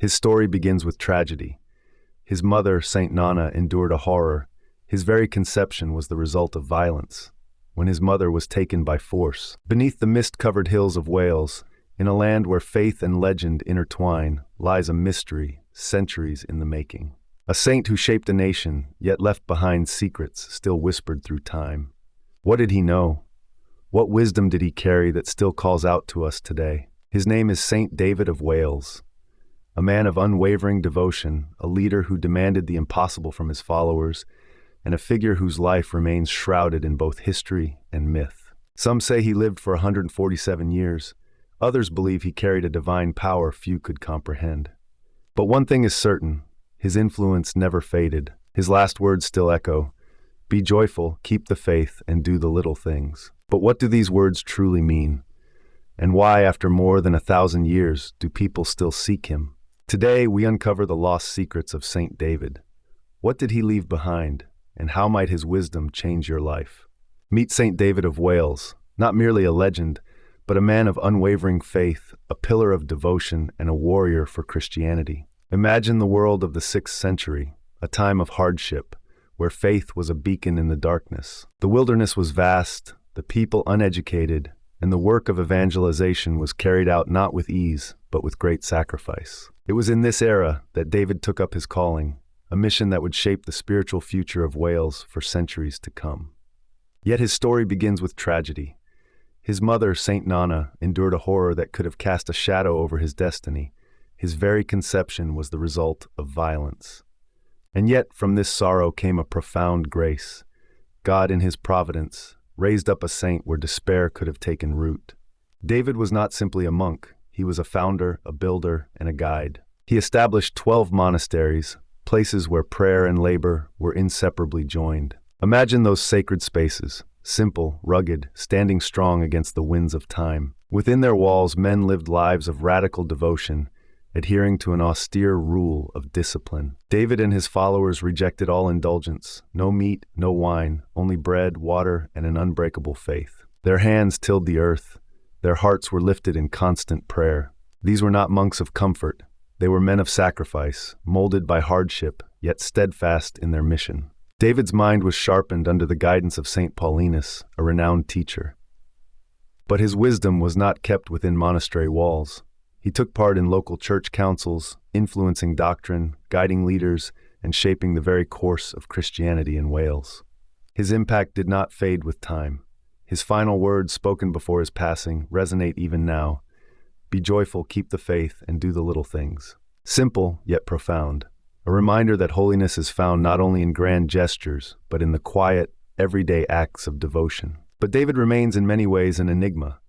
His story begins with tragedy. His mother, Saint Nana, endured a horror. His very conception was the result of violence, when his mother was taken by force. Beneath the mist-covered hills of Wales, in a land where faith and legend intertwine, lies a mystery, centuries in the making. A saint who shaped a nation, yet left behind secrets still whispered through time. What did he know? What wisdom did he carry that still calls out to us today? His name is Saint David of Wales, a man of unwavering devotion, a leader who demanded the impossible from his followers, and a figure whose life remains shrouded in both history and myth. Some say he lived for 147 years. Others believe he carried a divine power few could comprehend. But one thing is certain, his influence never faded. His last words still echo, "Be joyful, keep the faith, and do the little things." But what do these words truly mean? And why, after more than 1,000 years, do people still seek him? Today, we uncover the lost secrets of Saint David. What did he leave behind, and how might his wisdom change your life? Meet Saint David of Wales, not merely a legend, but a man of unwavering faith, a pillar of devotion, and a warrior for Christianity. Imagine the world of the 6th century, a time of hardship, where faith was a beacon in the darkness. The wilderness was vast, the people uneducated, and the work of evangelization was carried out not with ease, but with great sacrifice. It was in this era that David took up his calling, a mission that would shape the spiritual future of Wales for centuries to come. Yet his story begins with tragedy. His mother, Saint Nana, endured a horror that could have cast a shadow over his destiny. His very conception was the result of violence. And yet, from this sorrow came a profound grace. God, in his providence, raised up a saint where despair could have taken root. David was not simply a monk. He was a founder, a builder, and a guide. He established 12 monasteries, places where prayer and labor were inseparably joined. Imagine those sacred spaces, simple, rugged, standing strong against the winds of time. Within their walls, men lived lives of radical devotion, adhering to an austere rule of discipline. David and his followers rejected all indulgence, no meat, no wine, only bread, water, and an unbreakable faith. Their hands tilled the earth, their hearts were lifted in constant prayer. These were not monks of comfort, they were men of sacrifice, molded by hardship, yet steadfast in their mission. David's mind was sharpened under the guidance of Saint Paulinus, a renowned teacher. But his wisdom was not kept within monastery walls. He took part in local church councils, influencing doctrine, guiding leaders, and shaping the very course of Christianity in Wales. His impact did not fade with time. His final words, spoken before his passing, resonate even now. Be joyful, keep the faith, and do the little things. Simple, yet profound. A reminder that holiness is found not only in grand gestures, but in the quiet, everyday acts of devotion. But David remains in many ways an enigma.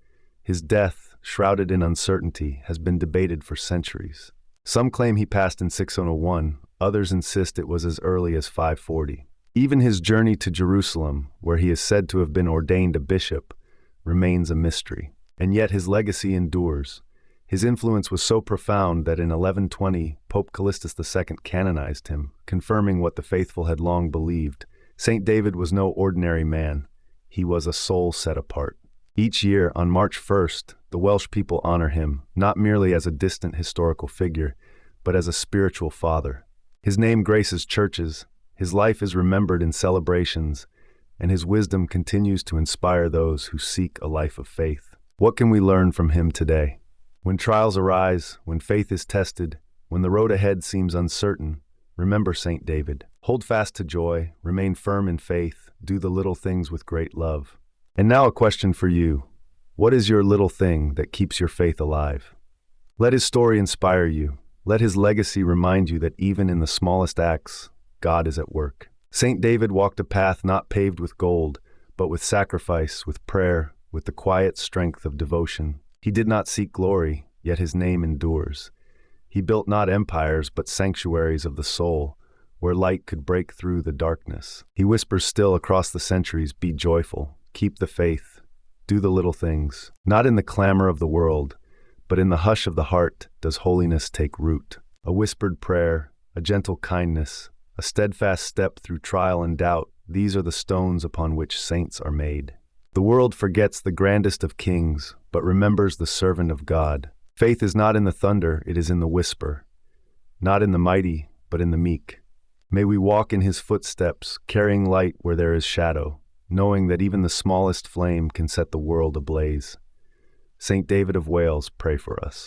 His death, shrouded in uncertainty, has been debated for centuries. Some claim he passed in 601, others insist it was as early as 540. Even his journey to Jerusalem, where he is said to have been ordained a bishop, remains a mystery. And yet his legacy endures. His influence was so profound that in 1120, Pope Callistus II canonized him, confirming what the faithful had long believed. Saint David was no ordinary man. He was a soul set apart. Each year, on March 1st, the Welsh people honor him, not merely as a distant historical figure, but as a spiritual father. His name graces churches, his life is remembered in celebrations, and his wisdom continues to inspire those who seek a life of faith. What can we learn from him today? When trials arise, when faith is tested, when the road ahead seems uncertain, remember Saint David. Hold fast to joy, remain firm in faith, do the little things with great love. And now a question for you. What is your little thing that keeps your faith alive? Let his story inspire you. Let his legacy remind you that even in the smallest acts, God is at work. Saint David walked a path not paved with gold, but with sacrifice, with prayer, with the quiet strength of devotion. He did not seek glory, yet his name endures. He built not empires, but sanctuaries of the soul, where light could break through the darkness. He whispers still across the centuries, be joyful, keep the faith, do the little things. Not in the clamor of the world, but in the hush of the heart does holiness take root. A whispered prayer, a gentle kindness, a steadfast step through trial and doubt, these are the stones upon which saints are made. The world forgets the grandest of kings, but remembers the servant of God. Faith is not in the thunder, it is in the whisper. not in the mighty, but in the meek. May we walk in his footsteps, carrying light where there is shadow, knowing that even the smallest flame can set the world ablaze. Saint David of Wales, pray for us.